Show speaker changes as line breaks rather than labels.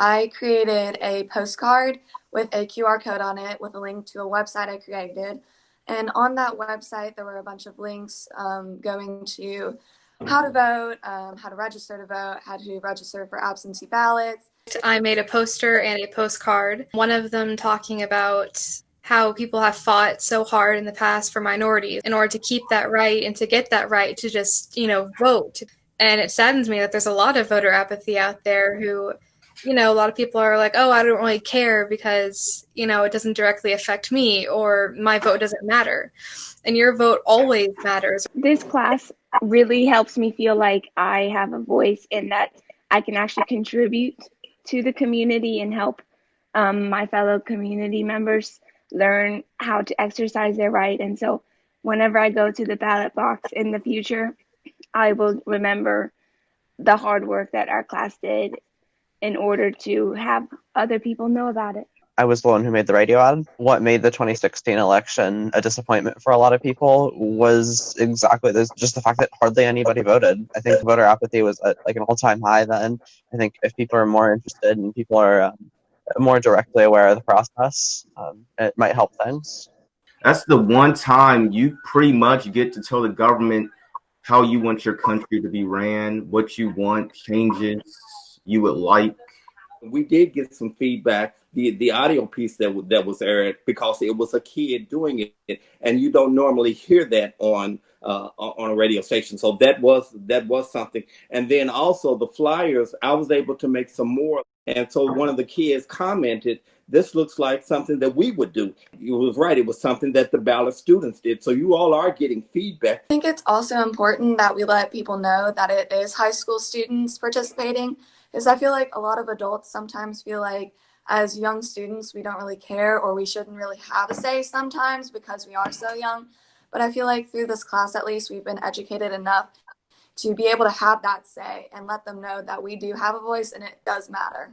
I created a postcard with a QR code on it with a link to a website I created. And on that website, there were a bunch of links going to how to vote, how to register to vote, how to register for absentee ballots. I made a poster and a postcard, one of them talking about how people have fought so hard in the past for minorities in order to keep that right and to get that right to just, vote. And it saddens me that there's a lot of voter apathy out there who, a lot of people are like, oh, I don't really care because, it doesn't directly affect me or my vote doesn't matter. And your vote always matters.
This class really helps me feel like I have a voice and that I can actually contribute to the community and help my fellow community members learn how to exercise their right. And so whenever I go to the ballot box in the future, I will remember the hard work that our class did in order to have other people know about it.
I was the one who made the radio ad. What made the 2016 election a disappointment for a lot of people was exactly this, just the fact that hardly anybody voted. I think voter apathy was at like an all-time high then. I think if people are more interested and people are more directly aware of the process, it might help things.
That's the one time you pretty much get to tell the government how you want your country to be ran, what you want, changes you would like.
We did get some feedback, the audio piece that was aired, because it was a kid doing it, and you don't normally hear that on a radio station. So that was something. And then also the flyers, I was able to make some more. And so one of the kids commented, this looks like something that we would do. You was right. It was something that the Ballard students did. So you all are getting feedback.
I think it's also important that we let people know that it is high school students participating, because I feel like a lot of adults sometimes feel like as young students, we don't really care or we shouldn't really have a say sometimes because we are so young. But I feel like through this class, at least, we've been educated enough to be able to have that say and let them know that we do have a voice and it does matter.